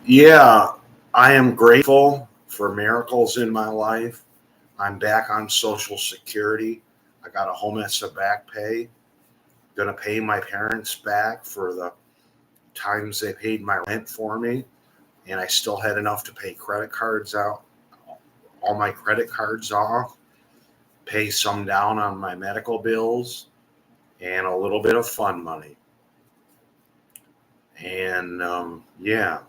Yeah, I am grateful for miracles in my life. I'm back on Social Security. I got a home ESSA back pay. Gonna pay my parents back for the times they paid my rent for me, and I still had enough to pay credit cards out, all my credit cards off, pay some down on my medical bills, and a little bit of fund money. And yeah,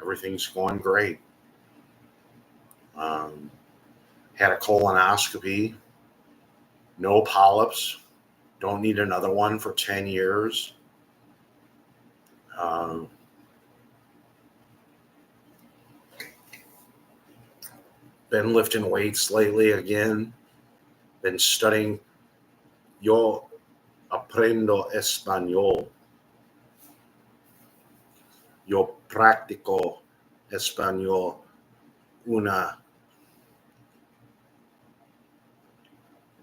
everything's going great. Um, had a colonoscopy, no polyps, don't need another one for 10 years. Um, been lifting weights lately again, been studying. Yo aprendo español, yo practico español una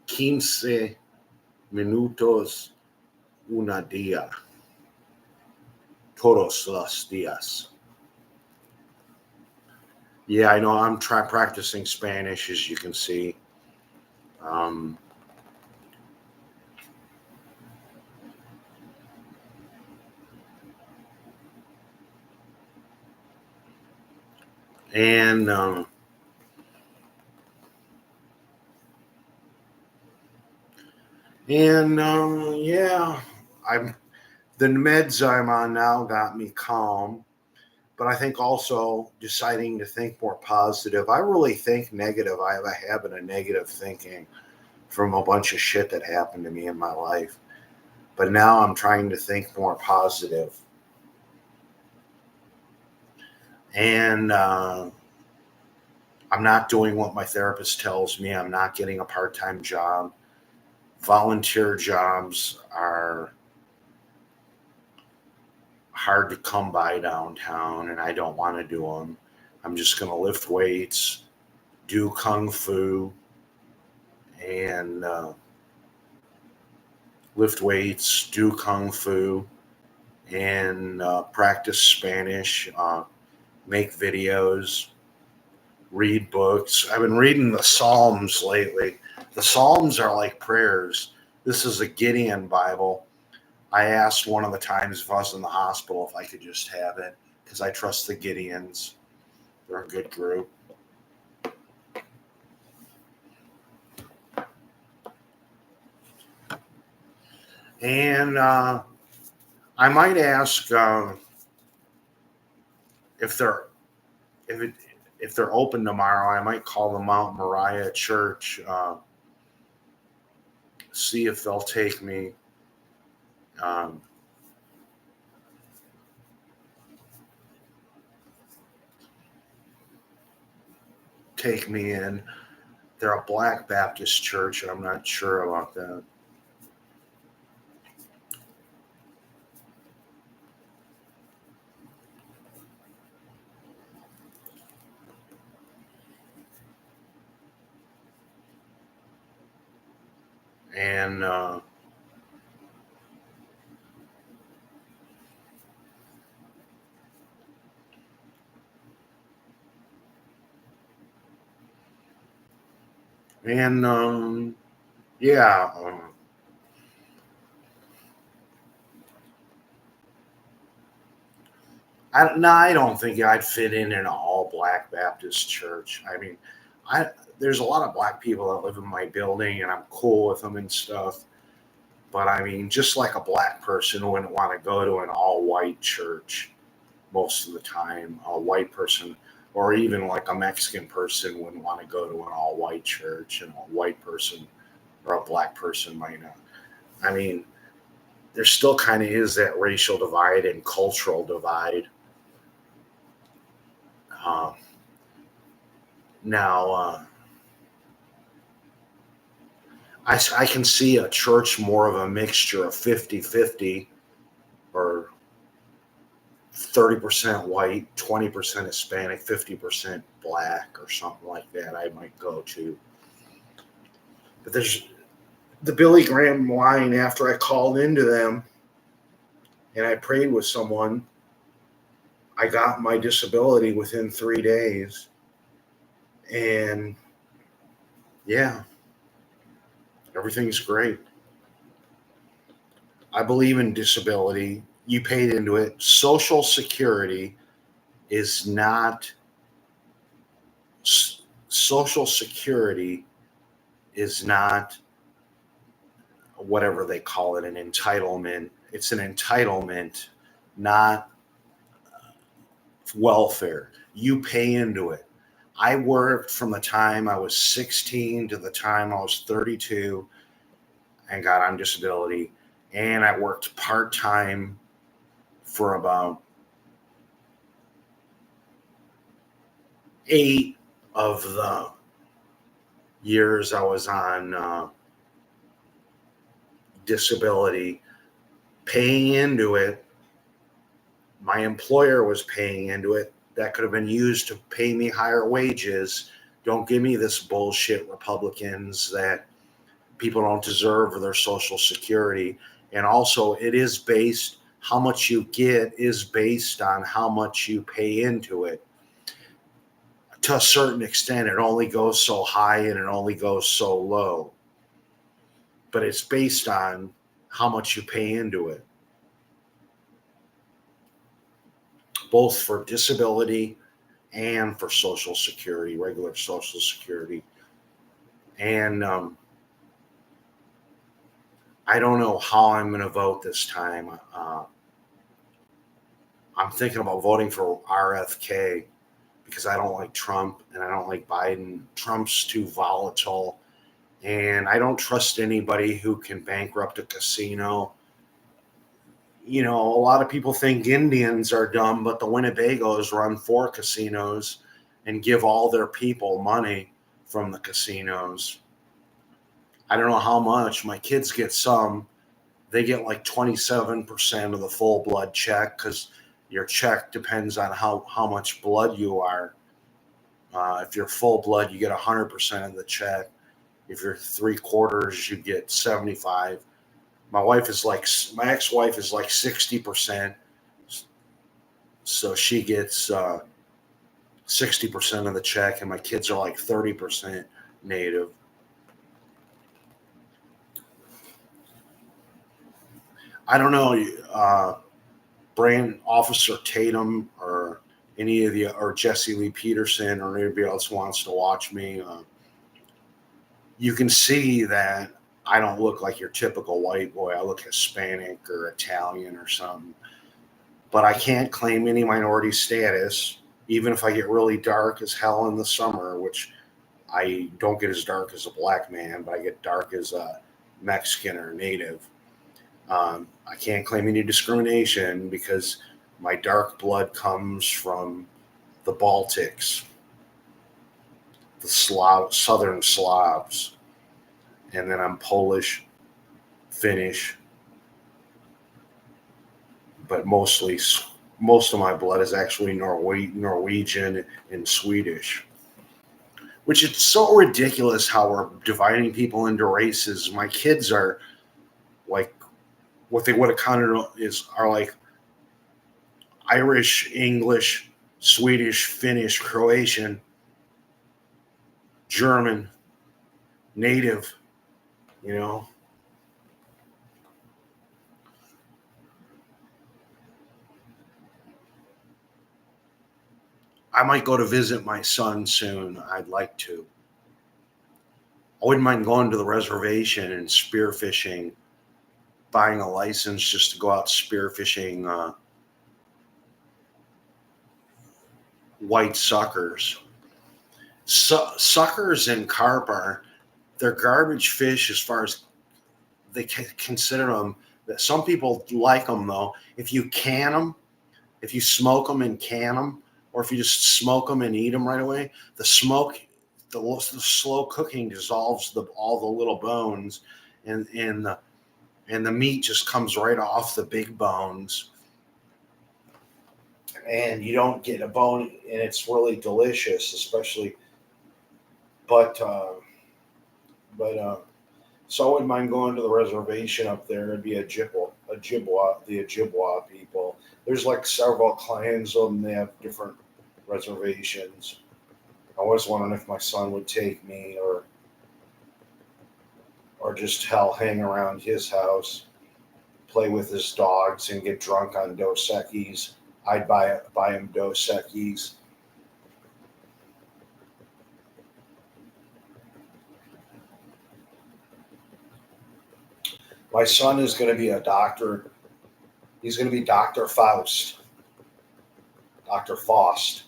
15 minutos una día, todos los días. Yeah, I know I'm practicing Spanish, as you can see. Um, and yeah, I'm the meds I'm on now got me calm, but I think also deciding to think more positive. I really think negative. I have a habit of negative thinking from a bunch of shit that happened to me in my life. But now I'm trying to think more positive. And I'm not doing what my therapist tells me. I'm not getting a part time job. Volunteer jobs are hard to come by downtown, and I don't want to do them. I'm just going to lift weights, do kung fu, and lift weights, do kung fu, and practice Spanish, make videos, read books. I've been reading the Psalms lately. The Psalms are like prayers. This is a Gideon Bible. I asked one of the times if I was in the hospital if I could just have it because I trust the Gideons. They're a good group. And I might ask if they're if it if they're open tomorrow. I might call the Mount Moriah Church, see if they'll take me. Um, take me in. They're a Black Baptist church, and I'm not sure about that. And and yeah, I don't think I'd fit in an all Black Baptist church. I mean, I there's a lot of black people that live in my building, and I'm cool with them and stuff. But I mean, just like a black person wouldn't want to go to an all white church most of the time, a white person, or even like a Mexican person wouldn't want to go to an all white church, and a white person or a black person might not. I mean, there still kind of is that racial divide and cultural divide. Uh, now, I can see a church more of a mixture of 50-50 or 30% white, 20% Hispanic, 50% black, or something like that. I might go to. But there's the Billy Graham line after I called into them and I prayed with someone. I got my disability within 3 days. And yeah, everything's great. I believe in disability. You paid into it. Social Security is not, Social Security is not whatever they call it, an entitlement. It's an entitlement, not welfare. You pay into it. I worked from the time I was 16 to the time I was 32 and got on disability. And I worked part time for about 8 of the years I was on disability, paying into it. My employer was paying into it. That could have been used to pay me higher wages. Don't give me this bullshit, Republicans, that people don't deserve their Social Security. And also, it is based, how much you get is based on how much you pay into it. To a certain extent, it only goes so high and it only goes so low. But it's based on how much you pay into it, both for disability and for Social Security, regular Social Security. And I don't know how I'm going to vote this time. I'm thinking about voting for RFK because I don't like Trump and I don't like Biden. Trump's too volatile, and I don't trust anybody who can bankrupt a casino. You know, a lot of people think Indians are dumb, but the Winnebagos run 4 casinos and give all their people money from the casinos. I don't know how much. My kids get some. They get like 27% of the full blood check because your check depends on how much blood you are. If you're full blood, you get 100% of the check. If you're 3/4, you get 75. My ex-wife is like 60%. So she gets 60% of the check, and my kids are like 30% native. I don't know, Brand Officer Tatum or any of the, or Jesse Lee Peterson or anybody else wants to watch me. You can see that I don't look like your typical white boy. I look Hispanic or Italian or something. But I can't claim any minority status, even if I get really dark as hell in the summer, which I don't get as dark as a black man, but I get dark as a Mexican or native. I can't claim any discrimination because my dark blood comes from the Baltics, the Southern Slavs, and then I'm Polish, Finnish, but most of my blood is actually Norwegian and Swedish. Which is so ridiculous how we're dividing people into races. My kids are like, what they would have counted are like Irish, English, Swedish, Finnish, Croatian, German, native, you know. I might go to visit my son soon. I'd like to. I wouldn't mind going to the reservation and spearfishing, buying a license just to go out spearfishing white suckers. Suckers and carp they're garbage fish as far as they consider them. That some people like them though. If you can them, if you smoke them and can them, or if you just smoke them and eat them right away, the smoke, the slow cooking dissolves all the little bones, and the meat just comes right off the big bones, and you don't get a bone, and it's really delicious, especially. But so I wouldn't mind going to the reservation up there. It'd be the Ojibwa people. There's like several clans of them. They have different reservations. I was wondering if my son would take me, or just hell hang around his house, play with his dogs, and get drunk on Dos Equis. I'd buy him Dos Equis. My son is going to be a doctor. He's going to be Dr. Faust, Dr. Faust,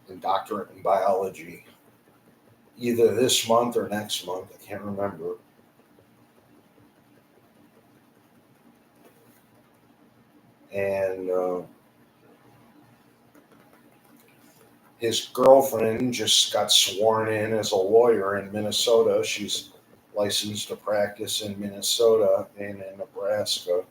and doctorate in biology. Either this month or next month. I can't remember. And his girlfriend just got sworn in as a lawyer in Minnesota. She's licensed to practice in Minnesota and in Nebraska.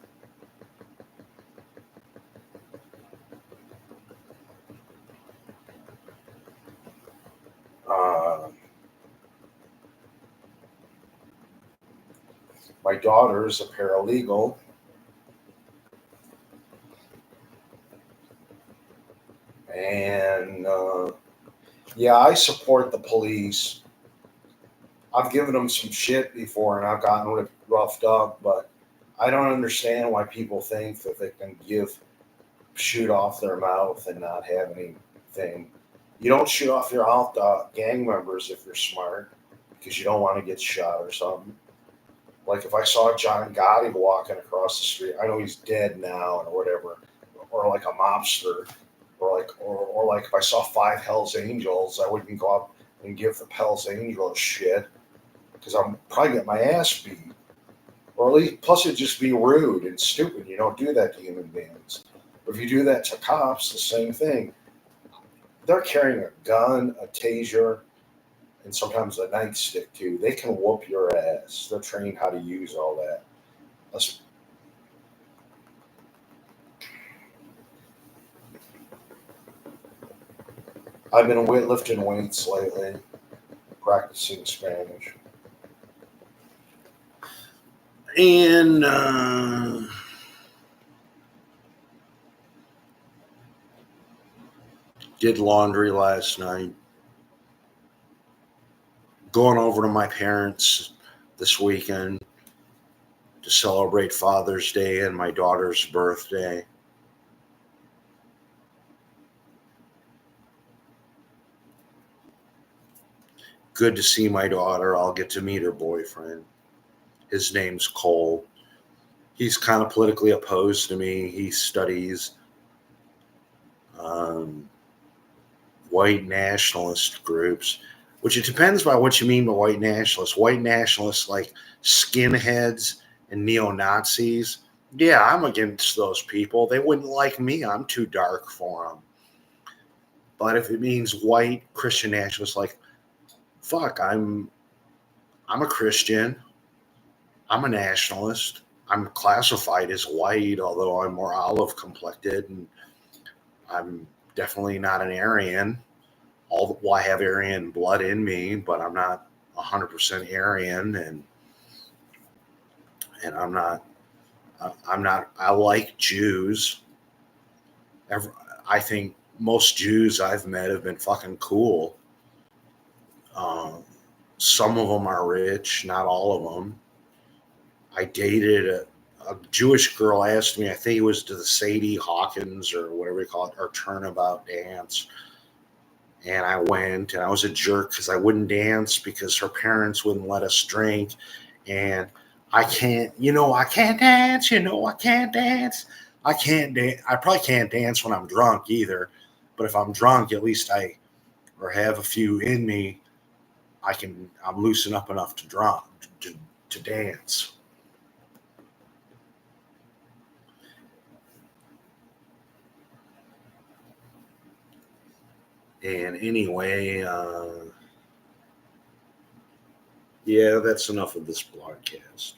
My daughter is a paralegal. And yeah, I support the police. I've given them some shit before and I've gotten roughed up, but I don't understand why people think that they can shoot off their mouth and not have anything. You don't shoot off your mouth to gang members if you're smart because you don't want to get shot or something. Like if I saw John Gotti walking across the street, I know he's dead now or whatever, or like a mobster, or like if I saw 5 Hells Angels, I wouldn't go up and give the Hells Angels shit because I'm probably get my ass beat. Or at least, plus it'd just be rude and stupid. You don't do that to human beings. But if you do that to cops, the same thing. They're carrying a gun, a taser, and sometimes a nightstick too. They can whoop your ass. They're trained how to use all that. I've been lifting weights lately, practicing Spanish. And did laundry last night. Going over to my parents this weekend to celebrate Father's Day and my daughter's birthday. Good to see my daughter. I'll get to meet her boyfriend. His name's Cole. He's kind of politically opposed to me. He studies white nationalist groups, which it depends by what you mean by white nationalists. White nationalists like skinheads and neo-Nazis. Yeah, I'm against those people. They wouldn't like me. I'm too dark for them. But if it means white Christian nationalists, like, fuck, I'm a Christian. I'm a nationalist. I'm classified as white, although I'm more olive complected, and I'm definitely not an Aryan. I have Aryan blood in me, but I'm not 100% Aryan, and I'm not. I like Jews. I think most Jews I've met have been fucking cool. Some of them are rich, not all of them. I dated a Jewish girl. Asked me, I think it was to the Sadie Hawkins or whatever you call it, or Turnabout dance. And I went, and I was a jerk because I wouldn't dance because her parents wouldn't let us drink. And I can't dance. I can't dance. I can't dance. I probably can't dance when I'm drunk either. But if I'm drunk, at least or have a few in me, I'm loosen up enough to dance. And anyway, yeah, that's enough of this broadcast.